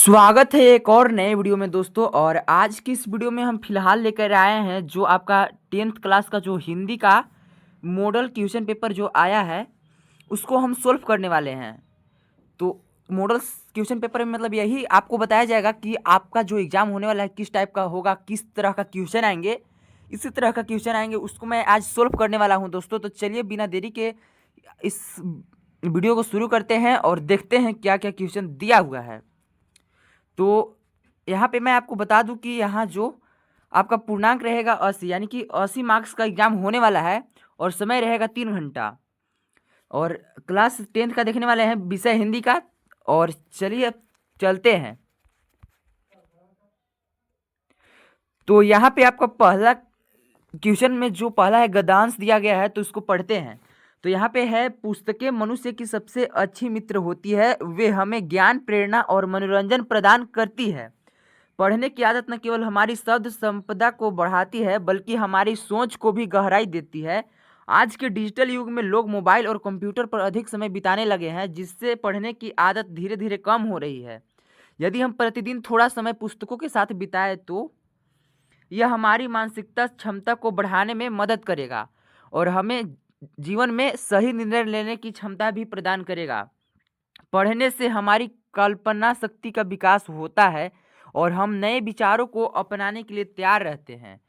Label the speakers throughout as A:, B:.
A: स्वागत है एक और नए वीडियो में दोस्तों। और आज की इस वीडियो में हम फिलहाल लेकर आए हैं जो आपका 10th क्लास का जो हिंदी का मॉडल क्वेश्चन पेपर जो आया है उसको हम सोल्व करने वाले हैं। तो मॉडल क्वेश्चन पेपर में मतलब यही आपको बताया जाएगा कि आपका जो एग्ज़ाम होने वाला है किस टाइप का होगा, किस तरह का क्वेश्चन आएंगे, इसी तरह का क्वेश्चन आएंगे, उसको मैं आज सोल्व करने वाला हूँ दोस्तों। तो चलिए बिना देरी के इस वीडियो को शुरू करते हैं और देखते हैं क्या क्या क्वेश्चन दिया हुआ है। तो यहाँ पे मैं आपको बता दूं कि यहाँ जो आपका पूर्णांक रहेगा 80, यानी कि 80 मार्क्स का एग्जाम होने वाला है और समय रहेगा 3 घंटा। और क्लास 10th का देखने वाले हैं, विषय हिंदी का। और चलिए अब चलते हैं। तो यहाँ पे आपका पहला क्वेश्चन में जो पहला है गद्यांश दिया गया है तो उसको पढ़ते हैं। तो यहाँ पे है, पुस्तकें मनुष्य की सबसे अच्छी मित्र होती है, वे हमें ज्ञान, प्रेरणा और मनोरंजन प्रदान करती है। पढ़ने की आदत न केवल हमारी शब्द संपदा को बढ़ाती है बल्कि हमारी सोच को भी गहराई देती है। आज के डिजिटल युग में लोग मोबाइल और कंप्यूटर पर अधिक समय बिताने लगे हैं, जिससे पढ़ने की आदत धीरे धीरे कम हो रही है। यदि हम प्रतिदिन थोड़ा समय पुस्तकों के साथ बिताएं तो यह हमारी मानसिकता क्षमता को बढ़ाने में मदद करेगा और हमें जीवन में सही निर्णय लेने की क्षमता भी प्रदान करेगा। पढ़ने से हमारी कल्पना शक्ति का विकास होता है और हम नए विचारों को अपनाने के लिए तैयार रहते हैं।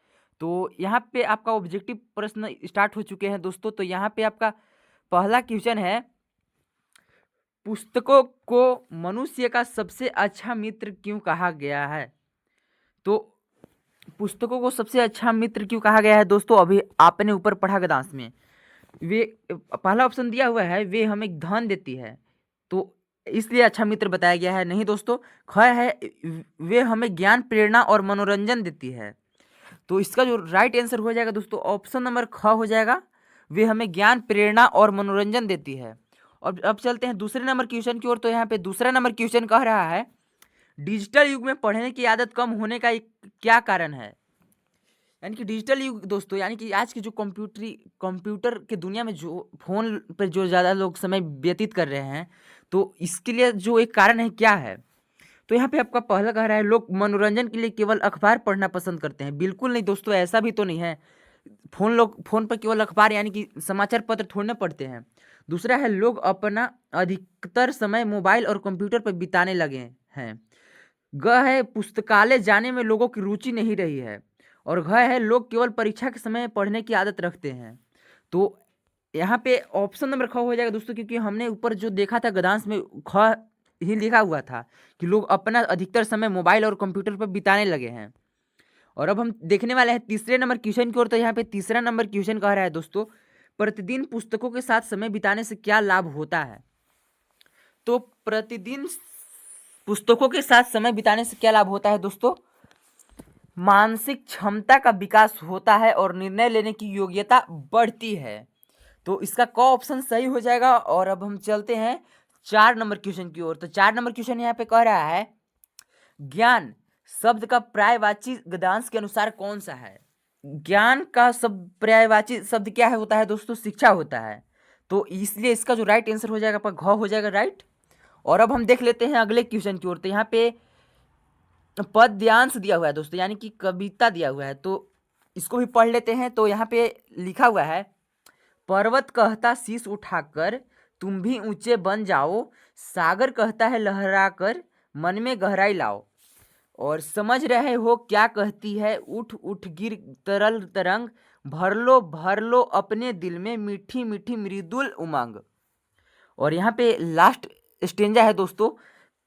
A: तो यहाँ पे आपका ऑब्जेक्टिव प्रश्न स्टार्ट हो चुके हैं दोस्तों। तो यहाँ पे आपका पहला क्वेश्चन है, पुस्तकों को मनुष्य का सबसे अच्छा मित्र क्यों कहा गया है। तो पुस्तकों को सबसे अच्छा मित्र क्यों कहा गया है दोस्तों, अभी आपने ऊपर पढ़ा गदांश में। वे पहला ऑप्शन दिया हुआ है, वे हमें धन देती है, तो इसलिए अच्छा मित्र बताया गया है। नहीं दोस्तों, ख है, वे हमें ज्ञान, प्रेरणा और मनोरंजन देती है। तो इसका जो राइट आंसर हो जाएगा दोस्तों ऑप्शन नंबर ख हो जाएगा, वे हमें ज्ञान, प्रेरणा और मनोरंजन देती है। और अब चलते हैं दूसरे नंबर क्वेश्चन की ओर। तो यहाँ पे दूसरा नंबर क्वेश्चन कह रहा है, डिजिटल युग में पढ़ने की आदत कम होने का क्या कारण है। यानी कि डिजिटल युग दोस्तों, यानी कि आज की जो कंप्यूटर की दुनिया में जो फ़ोन पर जो ज़्यादा लोग समय व्यतीत कर रहे हैं, तो इसके लिए जो एक कारण है क्या है। तो यहाँ पे आपका पहला कह रहा है, लोग मनोरंजन के लिए केवल अखबार पढ़ना पसंद करते हैं। बिल्कुल नहीं दोस्तों, ऐसा भी तो नहीं है। लोग फ़ोन पर केवल अखबार यानी कि समाचार पत्र थोड़ी ना पढ़ते हैं। दूसरा है, लोग अपना अधिकतर समय मोबाइल और कंप्यूटर पर बिताने लगे हैं। ग है, पुस्तकालय जाने में लोगों की रुचि नहीं रही है। और घ है, लोग केवल परीक्षा के समय पढ़ने की आदत रखते हैं। तो यहाँ पे ऑप्शन नंबर ख हो जाएगा दोस्तों, क्योंकि हमने ऊपर जो देखा था गद्यांश में ख ही लिखा हुआ था कि लोग अपना अधिकतर समय मोबाइल और कंप्यूटर पर बिताने लगे हैं। और अब हम देखने वाले हैं तीसरे नंबर क्वेश्चन की ओर। तो यहाँ पे तीसरा नंबर क्वेश्चन कह रहा है दोस्तों, प्रतिदिन पुस्तकों के साथ समय बिताने से क्या लाभ होता है। तो प्रतिदिन पुस्तकों के साथ समय बिताने से क्या लाभ होता है दोस्तों, मानसिक क्षमता का विकास होता है और निर्णय लेने की योग्यता बढ़ती है। तो इसका क ऑप्शन सही हो जाएगा। और अब हम चलते हैं 4 नंबर क्वेश्चन की ओर। तो 4 नंबर क्वेश्चन यहाँ पे कह रहा है, ज्ञान शब्द का पर्यायवाची गद्यांश के अनुसार कौन सा है। ज्ञान का सब पर्यायवाची शब्द क्या है होता है दोस्तों, शिक्षा होता है। तो इसलिए इसका जो राइट आंसर हो जाएगा आपका घ हो जाएगा, राइट। और अब हम देख लेते हैं अगले क्वेश्चन की ओर। तो यहाँ पे पद्यांश दिया हुआ है दोस्तों, यानी कि कविता दिया हुआ है, तो इसको भी पढ़ लेते हैं। तो यहाँ पे लिखा हुआ है, पर्वत कहता शीश उठाकर तुम भी ऊंचे बन जाओ, सागर कहता है लहरा कर मन में गहराई लाओ। और समझ रहे हो क्या कहती है, उठ उठ गिर तरल तरंग, भर लो अपने दिल में मीठी मीठी मृदुल उमंग। और यहाँ पे लास्ट स्टेंजा है दोस्तों,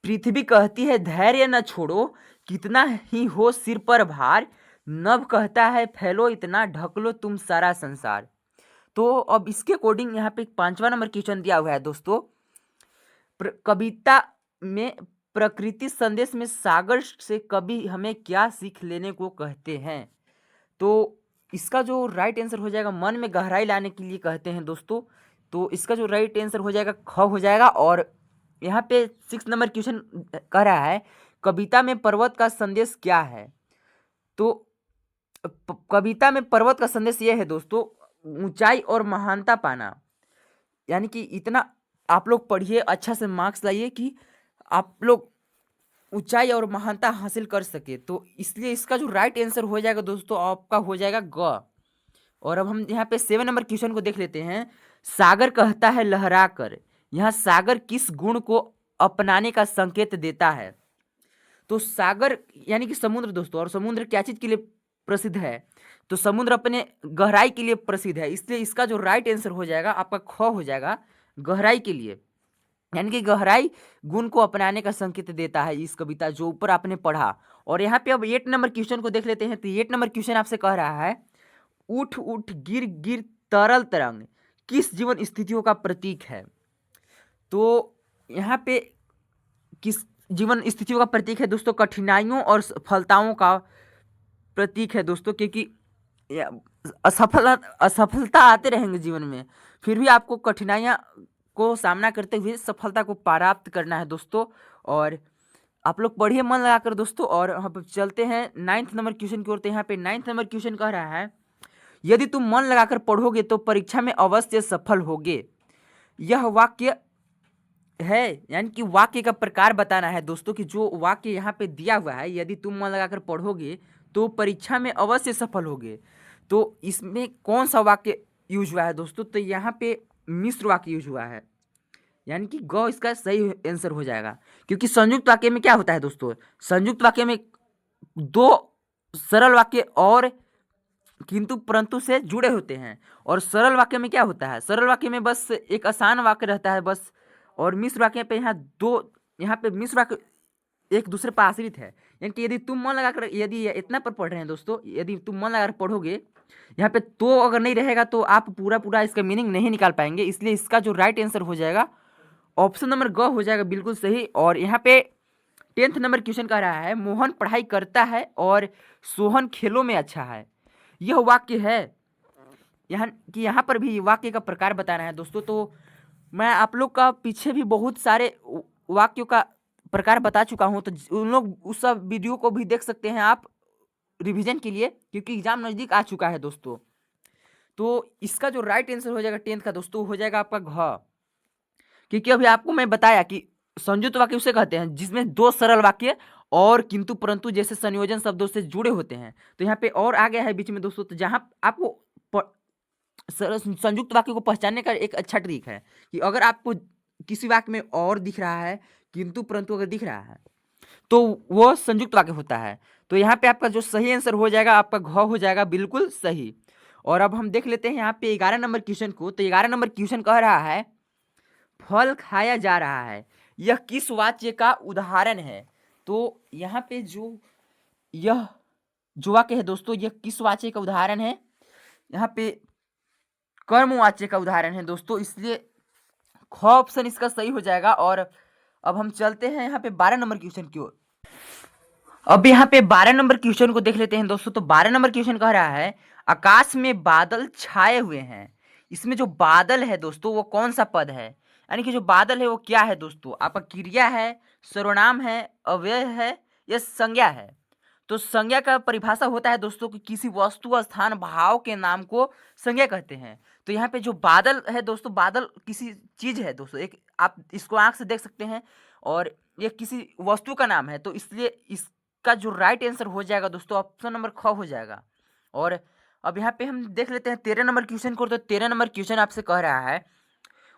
A: पृथ्वी कहती है धैर्य न छोड़ो, कितना ही हो सिर पर भार, नभ कहता है फैलो इतना, ढक लो तुम सारा संसार। तो अब इसके अकॉर्डिंग यहाँ पे 5वां नंबर क्वेश्चन दिया हुआ है दोस्तों, कविता में प्रकृति संदेश में सागर से कवि हमें क्या सीख लेने को कहते हैं। तो इसका जो राइट आंसर हो जाएगा, मन में गहराई लाने के लिए कहते हैं दोस्तों। तो इसका जो राइट आंसर हो जाएगा ख हो जाएगा। और यहाँ पे 6 नंबर क्वेश्चन कह रहा है, कविता में पर्वत का संदेश क्या है। तो कविता में पर्वत का संदेश ये है दोस्तों, ऊंचाई और महानता पाना। यानी कि इतना आप लोग पढ़िए, अच्छा से मार्क्स लाइए कि आप लोग ऊंचाई और महानता हासिल कर सके। तो इसलिए इसका जो राइट आंसर हो जाएगा दोस्तों आपका हो जाएगा ग। और अब हम यहाँ पे 7 नंबर क्वेश्चन को देख लेते हैं। सागर कहता है लहरा कर, यहाँ सागर किस गुण को अपनाने का संकेत देता है? तो सागर यानी कि समुद्र दोस्तों, और समुद्र क्या चीज के लिए प्रसिद्ध है? तो समुद्र अपने गहराई के लिए प्रसिद्ध है, इसलिए इसका जो राइट आंसर हो जाएगा आपका ख हो जाएगा, गहराई के लिए। यानी कि गहराई गुण को अपनाने का संकेत देता है इस कविता जो ऊपर आपने पढ़ा। और यहाँ पे अब 8 नंबर क्वेश्चन को देख लेते हैं। तो 8 नंबर क्वेश्चन आपसे कह रहा है, उठ उठ गिर गिर तरल तरंग किस जीवन स्थितियों का प्रतीक है? तो यहाँ पे किस जीवन स्थितियों का प्रतीक है दोस्तों? कठिनाइयों और सफलताओं का प्रतीक है दोस्तों, क्योंकि असफलता आते रहेंगे जीवन में, फिर भी आपको कठिनाइयाँ को सामना करते हुए सफलता को प्राप्त करना है दोस्तों। और आप लोग पढ़िए मन लगाकर दोस्तों। और हम चलते हैं 9th नंबर क्वेश्चन की ओर। तो यहाँ पे 9th नंबर क्वेश्चन कह रहा है, यदि तुम मन लगाकर पढ़ोगे तो परीक्षा में अवश्य सफल होगे। यह वाक्य है, यानी कि वाक्य का प्रकार बताना है दोस्तों, कि जो वाक्य यहाँ पे दिया हुआ है, यदि तुम मन लगाकर पढ़ोगे तो परीक्षा में अवश्य सफल होगे, तो इसमें कौन सा वाक्य यूज हुआ है दोस्तों? तो यहाँ पे मिश्र वाक्य यूज हुआ है, यानी कि ग इसका सही आंसर हो जाएगा। क्योंकि संयुक्त वाक्य में क्या होता है दोस्तों? संयुक्त वाक्य में दो सरल वाक्य और किंतु परंतु से जुड़े होते हैं। और सरल वाक्य में क्या होता है? सरल वाक्य में बस एक आसान वाक्य रहता है बस। और मिश्र वाक्य पे यहाँ पे मिश्र वाक्य एक दूसरे पर आश्रित है। यानी कि यदि तुम मन लगाकर, यदि इतना पर पढ़ रहे हैं दोस्तों, यदि तुम मन लगाकर पढ़ोगे, यहाँ पे तो अगर नहीं रहेगा तो आप पूरा इसका मीनिंग नहीं निकाल पाएंगे। इसलिए इसका जो राइट आंसर हो जाएगा ऑप्शन नंबर ग हो जाएगा, बिल्कुल सही। और यहाँ पे 10th नंबर क्वेश्चन कह रहा है, मोहन पढ़ाई करता है और सोहन खेलों में अच्छा है। यह वाक्य है, यहाँ पर भी वाक्य का प्रकार बताना है दोस्तों। तो मैं आप लोग का पीछे भी बहुत सारे वाक्यों का प्रकार बता चुका हूँ, तो उन लोग उस सब वीडियो को भी देख सकते हैं आप रिवीजन के लिए, क्योंकि एग्जाम नज़दीक आ चुका है दोस्तों। तो इसका जो राइट आंसर हो जाएगा 10th का दोस्तों हो जाएगा आपका घ। क्योंकि अभी आपको मैं बताया कि संयुक्त वाक्य उसे कहते हैं जिसमें दो सरल वाक्य और किंतु परंतु जैसे संयोजन शब्दों से जुड़े होते हैं। तो यहाँ पे और आ गया है बीच में दोस्तों, तो जहाँ आपको संयुक्त वाक्य को पहचानने का एक अच्छा ट्रिक है कि अगर आपको किसी वाक्य में और दिख रहा है, किंतु परंतु अगर दिख रहा है, तो वो संयुक्त वाक्य होता है। तो यहाँ पे आपका जो सही आंसर हो जाएगा आपका घ हो जाएगा, बिल्कुल सही। और अब हम देख लेते हैं यहाँ पे 11 नंबर क्वेश्चन को। तो 11 नंबर क्वेश्चन कह रहा है, फल खाया जा रहा है, यह किस वाक्य का उदाहरण है? तो यहाँ पे यह जो वाक्य है दोस्तों, यह किस वाक्य का उदाहरण है? यहाँ पे कर्मवाच्य का उदाहरण है दोस्तों, इसलिए ख ऑप्शन इसका सही हो जाएगा। और अब हम चलते हैं यहाँ पे 12 नंबर क्वेश्चन की ओर। अब यहाँ पे 12 नंबर क्वेश्चन को देख लेते हैं दोस्तों। तो 12 नंबर क्वेश्चन कह रहा है, आकाश में बादल छाए हुए हैं, इसमें जो बादल है दोस्तों वो कौन सा पद है? यानी कि जो बादल है वो क्या है दोस्तों? आपका क्रिया है, सर्वनाम है, अव्यय है या संज्ञा है? तो संज्ञा का परिभाषा होता है दोस्तों कि किसी वस्तु, स्थान, भाव के नाम को संज्ञा कहते हैं। तो यहाँ पे जो बादल है दोस्तों, बादल किसी चीज है दोस्तों, एक आप इसको आंख से देख सकते हैं, और ये किसी वस्तु का नाम है। तो इसलिए इसका जो राइट आंसर हो जाएगा दोस्तों ऑप्शन नंबर ख हो जाएगा। और अब यहाँ पे हम देख लेते हैं 13 नंबर क्वेश्चन को। तो 13 नंबर क्वेश्चन आपसे कह रहा है,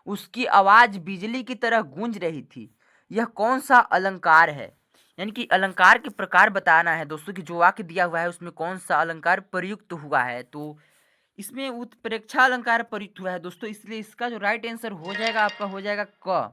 A: उसकी आवाज बिजली की तरह गूंज रही थी, यह कौन सा अलंकार है? यानी कि अलंकार के प्रकार बताना है दोस्तों, कि जो वाक्य दिया हुआ है उसमें कौन सा अलंकार प्रयुक्त हुआ है। तो इसमें उत्प्रेक्षा अलंकार प्रयुक्त हुआ है दोस्तों, इसलिए इसका जो राइट आंसर हो जाएगा आपका हो जाएगा क।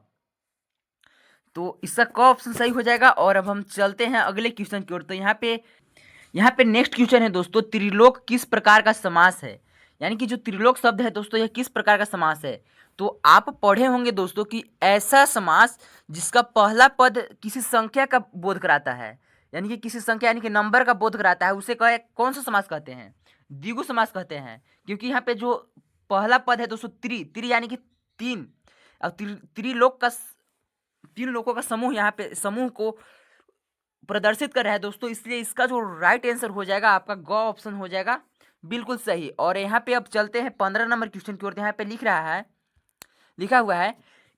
A: तो इसका क ऑप्शन सही हो जाएगा। और अब हम चलते हैं अगले क्वेश्चन की ओर। तो यहाँ पे नेक्स्ट क्वेश्चन है दोस्तों, त्रिलोक किस प्रकार का समास है? यानी कि जो त्रिलोक शब्द है दोस्तों यह किस प्रकार का समास है? तो आप पढ़े होंगे दोस्तों कि ऐसा समास जिसका पहला पद किसी संख्या का बोध कराता है, यानी कि किसी संख्या यानी कि नंबर का बोध कराता है, उसे कौन सा समास कहते हैं? द्विगु समास कहते हैं। क्योंकि यहाँ पे जो पहला पद है दोस्तों त्रि यानी कि तीन, और त्रिलोक का तीन लोगों का समूह यहाँ पे समूह को प्रदर्शित कर रहा है दोस्तों, इसलिए इसका जो राइट आंसर हो जाएगा आपका ग ऑप्शन हो जाएगा, बिल्कुल सही। और यहाँ पे अब चलते हैं 15 नंबर क्वेश्चन की ओर। यहाँ पे लिखा हुआ है,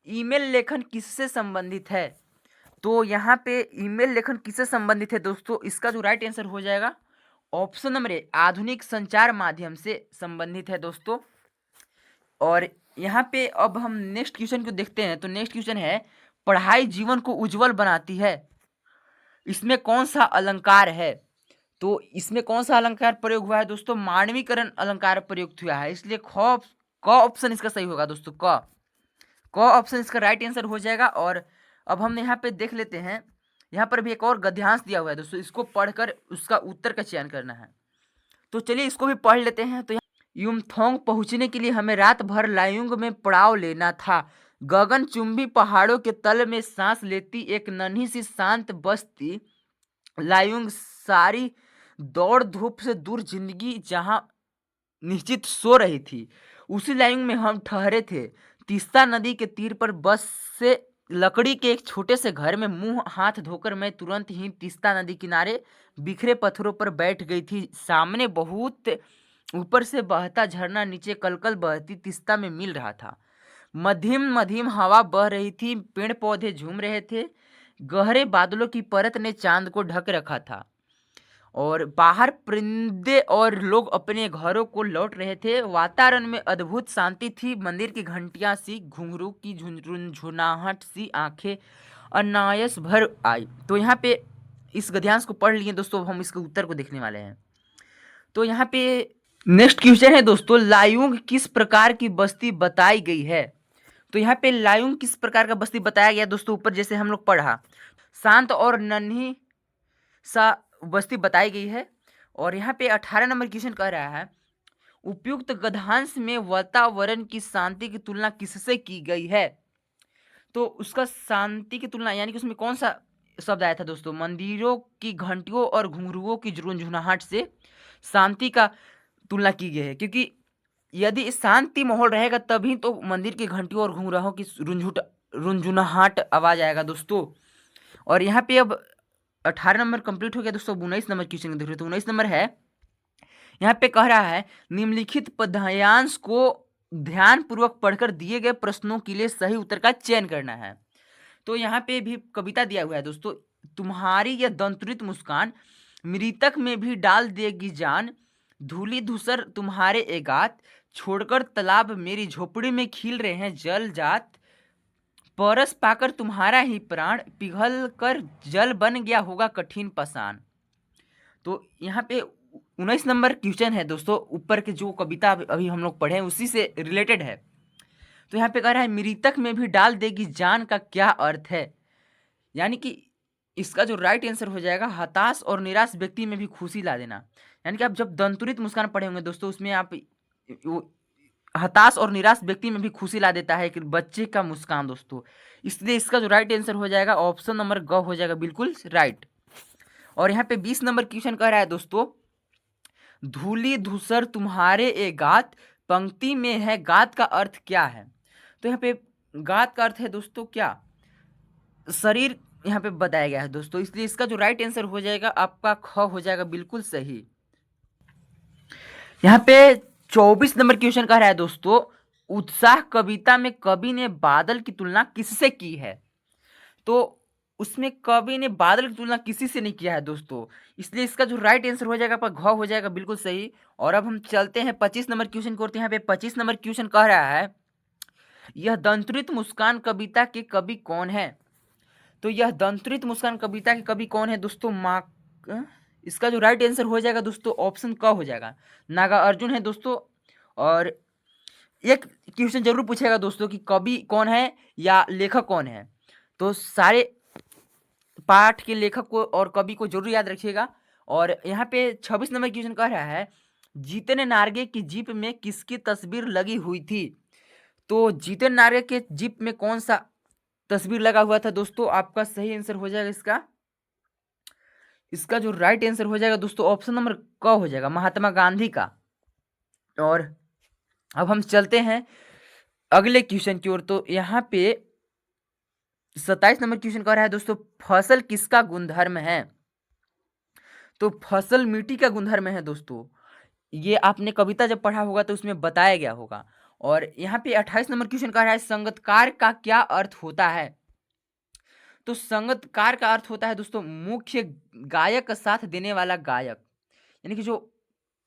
A: ईमेल लेखन किससे संबंधित है? तो यहाँ पे ईमेल लेखन किससे संबंधित है दोस्तों? इसका जो राइट आंसर हो जाएगा ऑप्शन नंबर ए, आधुनिक संचार माध्यम से संबंधित है दोस्तों। और यहाँ पे अब हम नेक्स्ट क्वेश्चन को देखते हैं। तो नेक्स्ट क्वेश्चन है, पढ़ाई जीवन को उज्जवल बनाती है, इसमें कौन सा अलंकार है? तो इसमें कौन सा अलंकार प्रयोग हुआ है दोस्तों? मानवीकरण अलंकार प्रयुक्त हुआ है, इसलिए क ऑप्शन इसका सही होगा दोस्तों। क ऑप्शन इसका राइट आंसर हो जाएगा। और अब हम यहाँ पे देख लेते हैं, यहाँ पर भी एक और गद्यांश दिया हुआ है दोस्तों, इसको पढ़कर उसका उत्तर का चयन करना है। तो चलिए इसको भी पढ़ लेते हैं। तो युमथोंग पहुंचने के लिए हमें रात भर लायुंग में पड़ाव लेना था। गगनचुंबी पहाड़ों के तल में सांस लेती एक नन्ही सी शांत बस्ती लायुंग, सारी दौड़ धूप से दूर जिंदगी जहां निश्चित सो रही थी, उसी लायुंग में हम ठहरे थे। तीस्ता नदी के तीर पर बस से लकड़ी के एक छोटे से घर में मुंह हाथ धोकर मैं तुरंत ही तीस्ता नदी किनारे बिखरे पत्थरों पर बैठ गई थी। सामने बहुत ऊपर से बहता झरना नीचे कलकल बहती तीस्ता में मिल रहा था। मध्यम मध्यम हवा बह रही थी, पेड़ पौधे झूम रहे थे, गहरे बादलों की परत ने चांद को ढक रखा था और बाहर परिंदे और लोग अपने घरों को लौट रहे थे। वातावरण में अद्भुत शांति थी। मंदिर की घंटियां सी, घुंघरू की झुनझुनाहट सी आंखें अनायास भर आई। तो यहाँ पे इस गद्यांश को पढ़ लिए दोस्तों, हम इसके उत्तर को देखने वाले हैं। तो यहाँ पे नेक्स्ट क्वेश्चन है दोस्तों, लायुंग किस प्रकार की बस्ती बताई गई है? तो यहाँ पे लायुंग किस प्रकार का बस्ती बताया गया दोस्तों? ऊपर जैसे हम लोग पढ़ा, शांत और नन्ही सा बस्ती बताई गई है। और यहाँ पे 18 नंबर क्वेश्चन कह रहा है, उपयुक्त गद्यांश में वातावरण की शांति की तुलना किससे की गई है? तो उसका शांति की तुलना यानी कि उसमें कौन सा शब्द आया था दोस्तों? मंदिरों की घंटियों और घुंघरुओं की झुनझुनाहट से शांति का तुलना की गई है, क्योंकि यदि शांति माहौल रहेगा तभी तो मंदिर की घंटियों और घुंघराहों की रुंझुनाहट आवाज आएगा दोस्तों। और यहाँ पे अब 18 नंबर कंप्लीट हो गया दोस्तों। 19 नंबर क्वेश्चन देख रहे हो, तो 19 नंबर है, यहाँ पे कह रहा है, निम्नलिखित पद्यांश को ध्यान पूर्वक पढ़कर दिए गए प्रश्नों के लिए सही उत्तर का चयन करना है। तो यहाँ पे भी कविता दिया हुआ है दोस्तों, तुम्हारी यह दंतुरित मुस्कान मृतक में भी डाल देगी जान, धूली धूसर तुम्हारे एगात, छोड़कर तालाब मेरी झोपड़ी में खिल रहे हैं जल जात, परस पाकर तुम्हारा ही प्राण पिघल कर जल बन गया होगा कठिन पाषाण। तो यहाँ पे 19 नंबर क्वेश्चन है दोस्तों, ऊपर के जो कविता अभी हम लोग पढ़े हैं उसी से रिलेटेड है। तो यहाँ पे कह रहा है, मृतक में भी डाल देगी जान का क्या अर्थ है? यानी कि इसका जो राइट आंसर हो जाएगा, हताश और निराश व्यक्ति में भी खुशी ला देना। यानी कि आप जब दंतुरित मुस्कान पढ़े होंगे दोस्तों, उसमें आप हताश और निराश व्यक्ति में भी खुशी ला देता है कि बच्चे का मुस्कान दोस्तों। इसलिए इसका जो राइट आंसर हो जाएगा ऑप्शन नंबर ग हो जाएगा, बिल्कुल राइट। और यहाँ पे 20 नंबर क्वेश्चन कह रहा है दोस्तों, धूली धूसर तुम्हारे ए गात, पंक्ति में है गात का अर्थ क्या है? तो यहाँ पे गात का अर्थ है दोस्तों क्या? शरीर यहाँ पे बताया गया है दोस्तों, इसलिए इसका जो राइट आंसर हो जाएगा आपका ख हो जाएगा, बिल्कुल सही। यहाँ पे 24 नंबर क्वेश्चन कह रहा है दोस्तों, उत्साह कविता में कवि ने बादल की तुलना किससे की है? तो उसमें कवि ने बादल की तुलना किसी से नहीं किया है दोस्तों, इसलिए इसका जो राइट आंसर हो जाएगा आपका घ हो जाएगा, बिल्कुल सही। और अब हम चलते हैं 25 नंबर क्वेश्चन को। यहाँ पे 25 नंबर क्वेश्चन कह रहा है, यह दंतुरित मुस्कान कविता के कवि कौन है? तो यह दंतुरित मुस्कान कविता के कवि कौन है दोस्तों? इसका जो राइट आंसर हो जाएगा दोस्तों ऑप्शन क हो जाएगा, नागार्जुन है दोस्तों। और एक क्वेश्चन जरूर पूछेगा दोस्तों कि कवि कौन है या लेखक कौन है, तो सारे पाठ के लेखक को और कवि को जरूर याद रखिएगा। और यहाँ पे 26 नंबर क्वेश्चन कह रहा है, जीतन नार्गे की जीप में किसकी तस्वीर लगी हुई थी? तो जीतन नार्गे के जीप में कौन सा तस्वीर लगा हुआ था दोस्तों? आपका सही आंसर हो जाएगा इसका जो राइट आंसर हो जाएगा दोस्तों ऑप्शन नंबर क हो जाएगा, महात्मा गांधी का। और अब हम चलते हैं अगले क्वेश्चन की ओर। तो यहाँ पे 27 नंबर क्वेश्चन कह रहा है दोस्तों, फसल किसका गुणधर्म है? तो फसल मिट्टी का गुणधर्म है दोस्तों, ये आपने कविता जब पढ़ा होगा तो उसमें बताया गया होगा। और यहाँ पे 28 नंबर क्वेश्चन कह रहा है, संगीतकार का क्या अर्थ होता है? तो संगीतकार का अर्थ होता है दोस्तों मुख्य गायक का साथ देने वाला गायक, यानी कि जो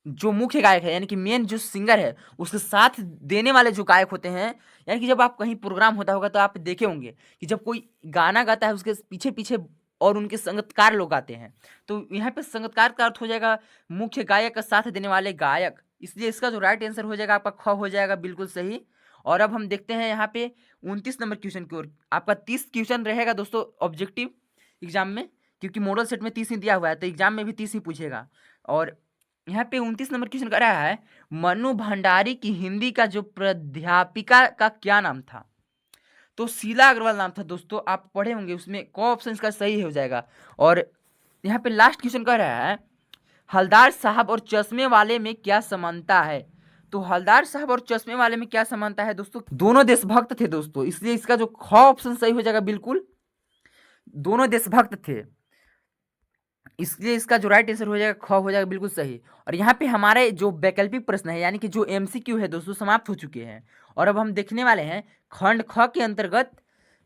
A: जो मुख्य गायक है, यानी कि मेन जो सिंगर है उसके साथ देने वाले जो गायक होते हैं। यानी कि जब आप कहीं प्रोग्राम होता होगा तो आप देखे होंगे कि जब कोई गाना गाता है उसके पीछे पीछे और उनके संगीतकार लोग गाते हैं, तो यहाँ पे संगीतकार का अर्थ हो जाएगा मुख्य गायक का साथ देने वाले गायक। इसलिए इसका जो राइट आंसर हो जाएगा आपका ख हो जाएगा, बिल्कुल सही। और अब हम देखते हैं यहाँ पे 29 नंबर क्वेश्चन की ओर। आपका 30 क्वेश्चन रहेगा दोस्तों ऑब्जेक्टिव एग्जाम में, क्योंकि मॉडल सेट में 30 ही दिया हुआ है तो एग्जाम में भी 30 ही पूछेगा। और यहाँ पे 29 नंबर क्वेश्चन कर रहा है मनु भंडारी की हिंदी का जो प्राध्यापिका का क्या नाम था। तो शीला अग्रवाल नाम था दोस्तों, आप पढ़े होंगे, उसमें क ऑप्शन का सही हो जाएगा। और यहाँ पे लास्ट क्वेश्चन कह रहा है हलदार साहब और चश्मे वाले में क्या समानता है। तो हलदार साहब और चश्मे वाले में क्या समानता है दोस्तों, दोनों देशभक्त थे दोस्तों, इसलिए इसका जो ख ऑप्शन सही हो जाएगा, बिल्कुल दोनों देशभक्त थे, इसलिए इसका जो राइट आंसर हो जाएगा ख हो जाएगा, बिल्कुल सही। और यहाँ पे हमारे जो वैकल्पिक प्रश्न है यानी कि जो एमसीक्यू है दोस्तों समाप्त हो चुके हैं। और अब हम देखने वाले हैं खंड ख के अंतर्गत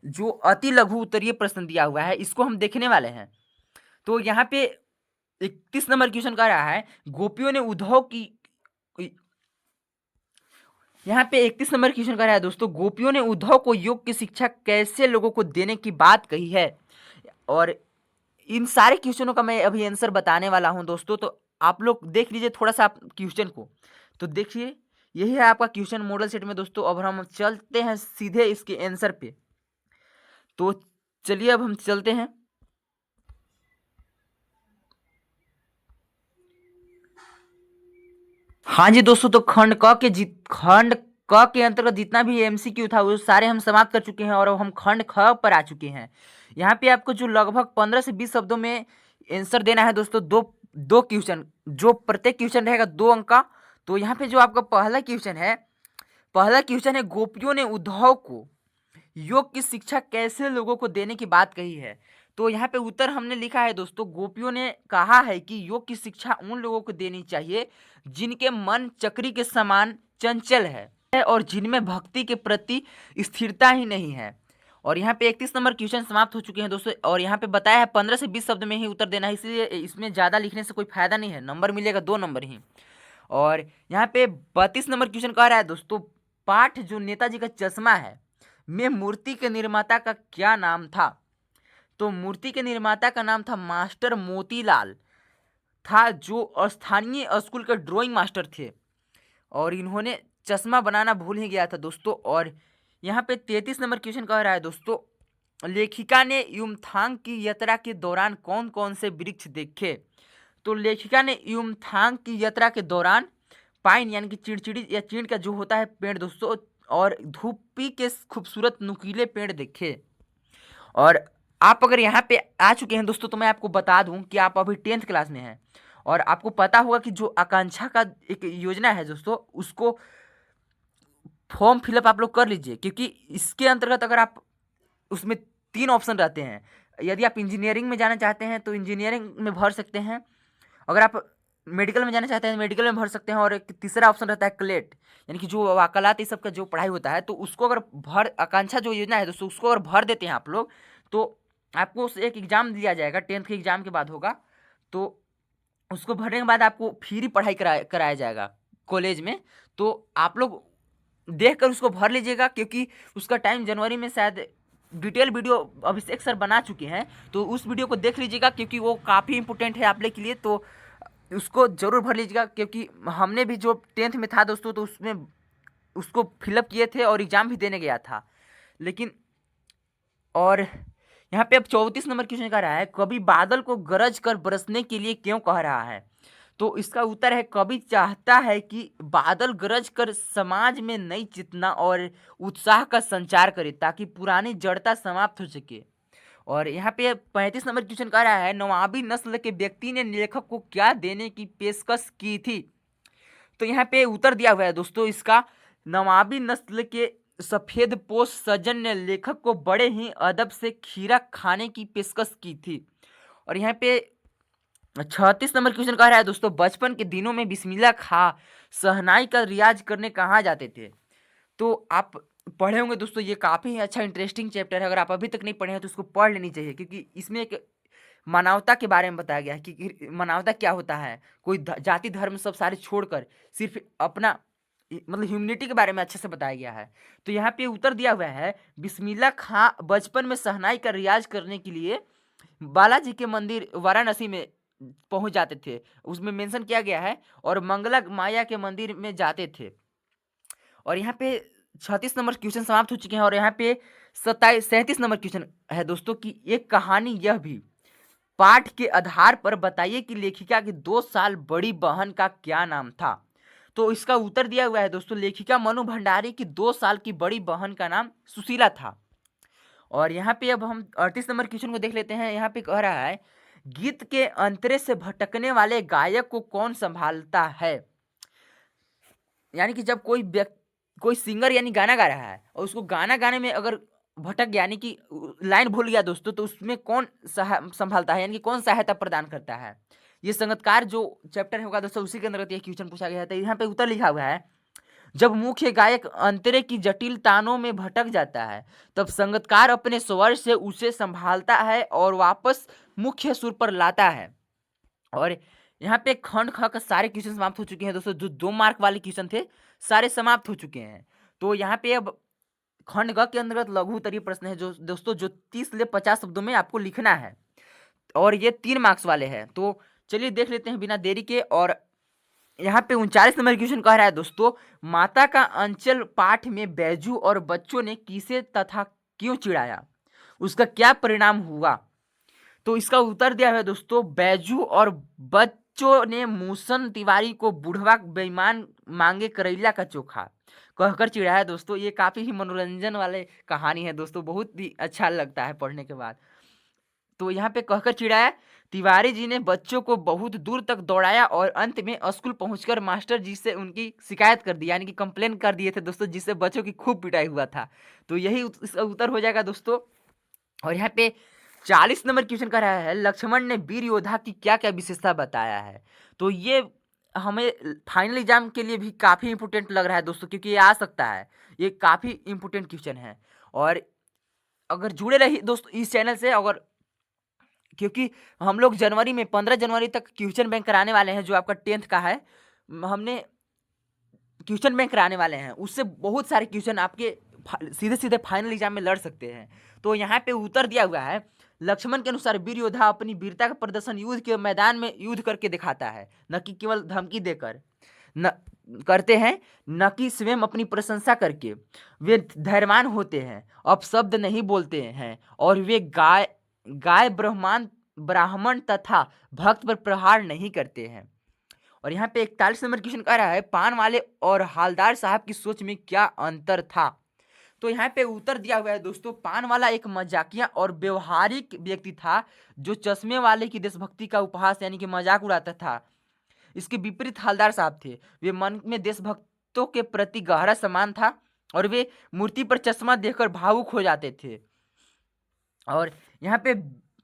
A: जो अति लघु उत्तरीय प्रश्न दिया हुआ है इसको हम देखने वाले हैं। तो यहाँ पे 31 नंबर क्वेश्चन कर रहा है गोपियों ने उद्धव की, यहाँ पे 31 नंबर क्वेश्चन कर रहा है दोस्तों गोपियों ने उद्धव को योग की शिक्षा कैसे लोगों को देने की बात कही है। और इन सारे क्वेश्चनों का मैं अभी आंसर बताने वाला हूं दोस्तों, तो आप लोग देख लीजिए थोड़ा सा आप क्वेश्चन को, तो देखिए यही है आपका क्वेश्चन मॉडल सेट में दोस्तों। अब हम चलते हैं सीधे इसके आंसर पे, तो चलिए अब हम चलते हैं। हाँ जी दोस्तों, तो खंड क के अंतर्गत जितना भी एमसीक्यू था वो सारे हम समाप्त कर चुके हैं और अब हम खंड ख पर आ चुके हैं। यहाँ पे आपको जो लगभग 15 से 20 शब्दों में आंसर देना है दोस्तों, दो दो क्वेश्चन, जो प्रत्येक क्वेश्चन रहेगा 2 अंक का। तो यहाँ पे जो आपका पहला क्वेश्चन है गोपियों ने उद्धव को योग की शिक्षा कैसे लोगों को देने की बात कही है। तो यहाँ पे उत्तर हमने लिखा है दोस्तों गोपियों ने कहा है कि योग की शिक्षा उन लोगों को देनी चाहिए जिनके मन चक्री के समान चंचल है और जिनमें भक्ति के प्रति स्थिरता ही नहीं है। और यहाँ पे 31 नंबर क्वेश्चन समाप्त हो चुके हैं दोस्तों। और यहाँ पे बताया है 15 से 20 शब्द में ही उत्तर देना है, इसलिए इसमें ज़्यादा लिखने से कोई फायदा नहीं है, नंबर मिलेगा 2 नंबर ही। और यहाँ पे 32 नंबर क्वेश्चन कह रहा है दोस्तों पाठ जो नेताजी का चश्मा है में मूर्ति के निर्माता का क्या नाम था। तो मूर्ति के निर्माता का नाम था मास्टर मोतीलाल था, जो स्थानीय स्कूल के ड्राइंग मास्टर थे और इन्होंने चश्मा बनाना भूल ही गया था दोस्तों। और यहाँ पे 33 नंबर क्वेश्चन कह रहा है दोस्तों लेखिका ने युमथांग की यात्रा के दौरान कौन कौन से वृक्ष देखे। तो लेखिका ने युमथांग की यात्रा के दौरान पाइन यानी कि चिड़चिड़ी या चीड़ का जो होता है पेड़ दोस्तों और धूपी के खूबसूरत नुकीले पेड़ देखे। और आप अगर यहाँ पे आ चुके हैं दोस्तों तो मैं आपको बता दूं कि आप अभी 10th क्लास में हैं और आपको पता होगा कि जो आकांक्षा का एक योजना है दोस्तों उसको फॉर्म फिलअप आप लोग कर लीजिए, क्योंकि इसके अंतर्गत अगर आप उसमें 3 ऑप्शन रहते हैं। यदि आप इंजीनियरिंग में जाना चाहते हैं तो इंजीनियरिंग में भर सकते हैं, अगर आप मेडिकल में जाना चाहते हैं मेडिकल में भर सकते हैं, और एक तीसरा ऑप्शन रहता है क्लेट यानी कि जो वकालत ये सब का जो पढ़ाई होता है तो उसको अगर आकांक्षा जो योजना है दोस्तों उसको अगर भर देते हैं आप लोग तो आपको उस एक एग्ज़ाम दिया जाएगा, 10th के एग्ज़ाम के बाद होगा, तो उसको भरने के बाद आपको फ्री पढ़ाई कराया जाएगा कॉलेज में। तो आप लोग देख कर उसको भर लीजिएगा, क्योंकि उसका टाइम जनवरी में शायद डिटेल वीडियो अभिषेक सर बना चुके हैं, तो उस वीडियो को देख लीजिएगा क्योंकि वो काफ़ी इंपॉर्टेंट है आप लोग के लिए। तो उसको ज़रूर भर लीजिएगा, क्योंकि हमने भी जो 10th में था दोस्तों तो उसमें उसको फिलअप किए थे और एग्ज़ाम भी देने गया था। लेकिन और यहाँ पे अब 34 नंबर क्वेश्चन कह रहा है कवि बादल को गरज कर बरसने के लिए क्यों कह रहा है। तो इसका उत्तर है कवि चाहता है कि बादल गरज कर समाज में नई चेतना और उत्साह का संचार करे ताकि पुरानी जड़ता समाप्त हो सके। और यहाँ पे 35 नंबर क्वेश्चन कह रहा है नवाबी नस्ल के व्यक्ति ने लेखक को क्या देने की पेशकश की थी। तो यहाँ पे उत्तर दिया हुआ है दोस्तों इसका नवाबी नस्ल के सफेद पोश सज्जन ने लेखक को बड़े ही अदब से खीरा खाने की पेशकश की थी। और यहाँ पे 36 नंबर क्वेश्चन कह रहा है दोस्तों बचपन के दिनों में बिस्मिल्लाह खा शहनाई का रियाज करने कहाँ जाते थे। तो आप पढ़े होंगे दोस्तों, ये काफ़ी ही अच्छा इंटरेस्टिंग चैप्टर है। अगर आप अभी तक नहीं पढ़े हैं तो उसको पढ़ लेनी चाहिए, क्योंकि इसमें एक मानवता के बारे में बताया गया है कि मानवता क्या होता है। कोई जाति धर्म सब सारे छोड़कर सिर्फ अपना मतलब ह्यूमनिटी के बारे में अच्छे से बताया गया है। तो यहाँ पे उत्तर दिया हुआ है, बिस्मिल्लाह खां बचपन में शहनाई का रियाज करने के लिए बालाजी के मंदिर वाराणसी में पहुंच जाते थे, उसमें मेंशन किया गया है, और मंगला माया के मंदिर में जाते थे। और यहाँ पे 36 नंबर क्वेश्चन समाप्त हो चुके हैं। और यहाँ पे 37 नंबर क्वेश्चन है दोस्तों कि एक कहानी यह भी पाठ के आधार पर बताइए कि लेखिका की 2 साल बड़ी बहन का क्या नाम था। तो इसका उत्तर दिया हुआ है दोस्तों, लेखिका मनु भंडारी की 2 साल की बड़ी बहन का नाम सुशीला था। और यहाँ पे अब हम 38 नंबर क्वेश्चन को देख लेते हैं। यहाँ पे कह रहा है, गीत के अंतरे से भटकने वाले गायक को कौन संभालता है। यानी कि जब कोई सिंगर यानी गाना गा रहा है और उसको गाना गाने में अगर भटक गया, यानी कि लाइन भूल गया दोस्तों, तो उसमें कौन संभालता है, यानी कि कौन सहायता प्रदान करता है। ये संगीतकार जो चैप्टर होगा दोस्तों, उसी के अंतर्गत ये क्वेश्चन पूछा गया है। तो यहाँ पे उत्तर लिखा हुआ है, जब मुख्य गायक अंतरे की जटिल तानों में भटक जाता है, तब संगीतकार अपने स्वर से उसे संभालता है और वापस मुख्य सुर पर लाता है। और यहाँ पे खंड ख का सारे क्वेश्चन समाप्त हो चुके हैं दोस्तों। जो 2 मार्क वाले क्वेश्चन थे सारे समाप्त हो चुके हैं। तो यहाँ पे अब खंड ग के अंतर्गत लघु उत्तरीय प्रश्न है जो दोस्तों, जो 30 से 50 शब्दों में आपको लिखना है, और ये 3 मार्क्स वाले हैं। तो चलिए देख लेते हैं बिना देरी के। और यहाँ पे 39 नंबर क्वेश्चन कह रहा है दोस्तों, माता का अंचल पाठ में बैजू और बच्चों ने किसे तथा क्यों चिढ़ाया, उसका क्या परिणाम हुआ। तो इसका उत्तर दिया है दोस्तों, बैजू और बच्चों ने मूसन तिवारी को बुढ़वा बेईमान मांगे करेला का चोखा कहकर चिढ़ाया दोस्तों। ये काफी ही मनोरंजन वाले कहानी है दोस्तों, बहुत ही अच्छा लगता है पढ़ने के बाद। तो यहाँ पे कहकर चिढ़ाया, तिवारी जी ने बच्चों को बहुत दूर तक दौड़ाया और अंत में स्कूल पहुंचकर मास्टर जी से उनकी शिकायत कर दी, यानी कि कंप्लेन कर दिए थे दोस्तों, जिससे बच्चों की खूब पिटाई हुआ था। तो यही इसका उत्तर हो जाएगा दोस्तों। और यहाँ पे 40 नंबर क्वेश्चन का रहा है, लक्ष्मण ने वीर योद्धा की क्या क्या विशेषता बताया है। तो ये हमें फाइनल एग्जाम के लिए भी काफ़ी इंपोर्टेंट लग रहा है दोस्तों, क्योंकि ये आ सकता है, ये काफ़ी इंपोर्टेंट क्वेश्चन है। और अगर जुड़े रहिए दोस्तों इस चैनल से, अगर क्योंकि हम लोग जनवरी में 15 जनवरी तक क्वेश्चन बैंक कराने वाले हैं, जो आपका 10th का है, हमने क्वेश्चन बैंक कराने वाले हैं, उससे बहुत सारे क्वेश्चन आपके सीधे सीधे फाइनल एग्जाम में लड़ सकते हैं। तो यहाँ पे उत्तर दिया हुआ है, लक्ष्मण के अनुसार वीर योद्धा अपनी वीरता का प्रदर्शन युद्ध के मैदान में युद्ध करके दिखाता है, न कि केवल धमकी देकर न करते हैं, न कि स्वयं अपनी प्रशंसा करके। वे धैर्यवान होते हैं, अपशब्द नहीं बोलते हैं, और वे गाय गाय ब्राह्मण तथा भक्त पर प्रहार नहीं करते हैं। और यहाँ पे 41 नंबर क्वेश्चन कह रहा है, पान वाले और हालदार साहब की सोच में क्या अंतर था। तो यहाँ पे उत्तर दिया हुआ है दोस्तों, पान वाला एक मजाकिया और व्यवहारिक व्यक्ति था, जो चश्मे वाले की देशभक्ति का उपहास यानी कि मजाक उड़ाता था। इसके विपरीत हालदार साहब थे, वे मन में देशभक्तों के प्रति गहरा सम्मान था, और वे मूर्ति पर चश्मा देखकर भावुक हो जाते थे। और यहाँ पे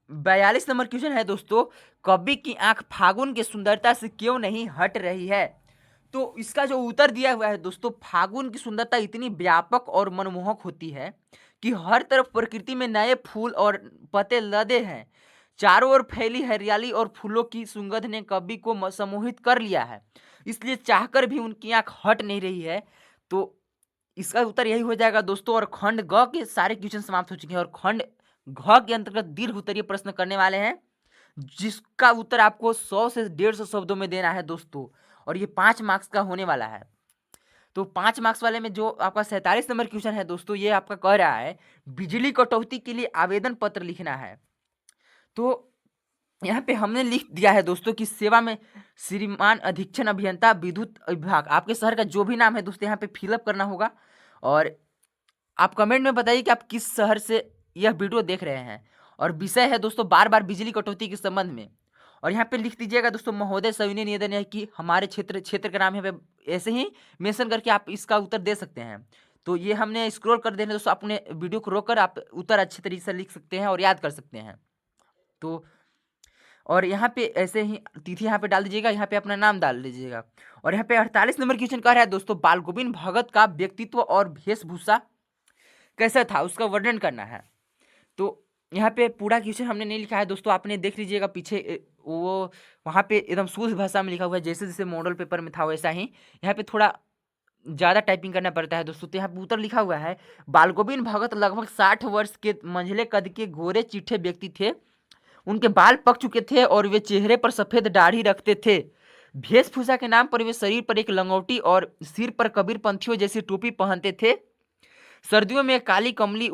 A: 42 नंबर क्वेश्चन है दोस्तों, कवि की आंख फागुन की सुंदरता से क्यों नहीं हट रही है। तो इसका जो उत्तर दिया हुआ है दोस्तों, फागुन की सुंदरता इतनी व्यापक और मनमोहक होती है कि हर तरफ प्रकृति में नए फूल और पत्ते लदे हैं। चारों ओर फैली हरियाली और फूलों की सुगंध ने कवि को सम्मोहित कर लिया है, इसलिए चाहकर भी उनकी आंख हट नहीं रही है। तो इसका उत्तर यही हो जाएगा दोस्तों। और खंड ग के सारे क्वेश्चन समाप्त हो चुके हैं, और खंड घ के अंतर्गत दीर्घ उत्तरीय प्रश्न करने वाले हैं, जिसका उत्तर आपको 100 से 150 शब्दों में देना है दोस्तों, और ये 5 मार्क्स का होने वाला है। तो 5 मार्क्स वाले में जो आपका 47 नंबर क्वेश्चन है दोस्तों, ये आपका कह रहा है, बिजली कटौती के लिए आवेदन पत्र लिखना है। तो यहाँ पे हमने लिख दिया है दोस्तों कि सेवा में श्रीमान अधीक्षण अभियंता विद्युत विभाग, आपके शहर का जो भी नाम है दोस्तों यहाँ पे फिलअप करना होगा। और आप कमेंट में बताइए कि आप किस शहर से यह वीडियो देख रहे हैं। और विषय है दोस्तों बार बार बिजली कटौती के संबंध में। और यहाँ पे लिख दीजिएगा दोस्तों, महोदय सविनय निवेदन है कि हमारे क्षेत्र का नाम है, ऐसे ही मेंशन करके आप इसका उत्तर दे सकते हैं। तो ये हमने स्क्रॉल कर देना दोस्तों, अपने वीडियो को रोककर आप उत्तर अच्छे तरीके से लिख सकते हैं और याद कर सकते हैं। तो और यहाँ पे ऐसे ही तिथि यहाँ पे डाल दीजिएगा, यहाँ पे अपना नाम डाल दीजिएगा। और यहाँ पे 48 नंबर क्वेश्चन कह रहा है दोस्तों, बाल गोविंद भगत का व्यक्तित्व और वेशभूषा कैसा था उसका वर्णन करना है। तो यहाँ पे पूरा क्वेश्चन हमने नहीं लिखा है दोस्तों, आपने देख लीजिएगा पीछे वो वहाँ पे एकदम शुद्ध भाषा में लिखा हुआ है, जैसे जैसे मॉडल पेपर में था वैसा ही यहाँ पे थोड़ा ज़्यादा टाइपिंग करना पड़ता है दोस्तों। तो यहाँ पे उत्तर लिखा हुआ है, बालगोविंद भगत लगभग 60 वर्ष के मंझले कद के गोरे चिट्ठे व्यक्ति थे। उनके बाल पक चुके थे और वे चेहरे पर सफ़ेद दाढ़ी रखते थे। वेशभूषा के नाम पर वे शरीर पर एक लंगोटी और सिर पर कबीर पंथियों जैसी टोपी पहनते थे। सर्दियों में काली कमली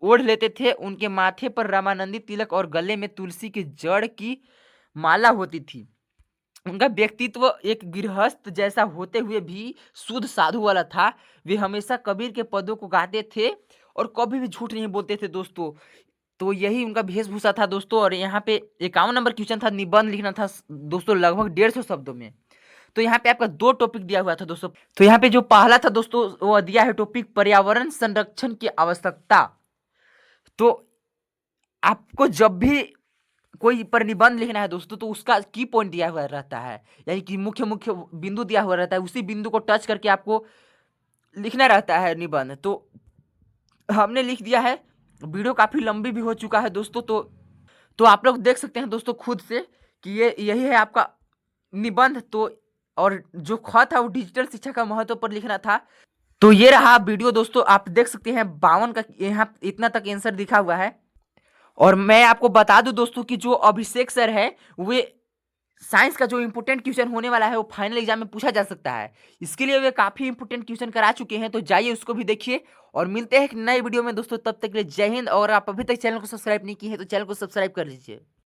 A: ओढ़ लेते थे। उनके माथे पर रामानंदी तिलक और गले में तुलसी की जड़ की माला होती थी। उनका व्यक्तित्व एक गृहस्थ जैसा होते हुए भी शुद्ध साधु वाला था। वे हमेशा कबीर के पदों को गाते थे और कभी भी झूठ नहीं बोलते थे दोस्तों। तो यही उनका वेशभूषा था दोस्तों। और यहाँ पे 51 नंबर क्वेश्चन था, निबंध लिखना था दोस्तों लगभग 150 शब्दों में। तो यहाँ पे आपका 2 टॉपिक दिया हुआ था दोस्तों। तो यहाँ पे जो पहला था दोस्तों वो दिया है टॉपिक पर्यावरण संरक्षण की आवश्यकता। तो आपको जब भी कोई पर निबंध लिखना है दोस्तों तो उसका की पॉइंट दिया हुआ रहता है, यानी कि मुख्य मुख्य बिंदु दिया हुआ रहता है, उसी बिंदु को टच करके आपको लिखना रहता है निबंध। तो हमने लिख दिया है। वीडियो काफ़ी लंबी भी हो चुका है दोस्तों। तो आप लोग देख सकते हैं दोस्तों खुद से कि ये यही है आपका निबंध। तो और जो ख था वो डिजिटल शिक्षा का महत्व पर लिखना था। तो ये रहा वीडियो दोस्तों, आप देख सकते हैं 52 का यहाँ इतना तक आंसर दिखा हुआ है। और मैं आपको बता दूं दोस्तों कि जो अभिषेक सर है वे साइंस का जो इंपोर्टेंट क्वेश्चन होने वाला है वो फाइनल एग्जाम में पूछा जा सकता है, इसके लिए वे काफ़ी इंपोर्टेंट क्वेश्चन करा चुके हैं। तो जाइए उसको भी देखिए और मिलते हैं एक नए वीडियो में दोस्तों। तब तक के लिए जय हिंद। और आप अभी तक चैनल को सब्सक्राइब नहीं किए हैं तो चैनल को सब्सक्राइब कर लीजिए।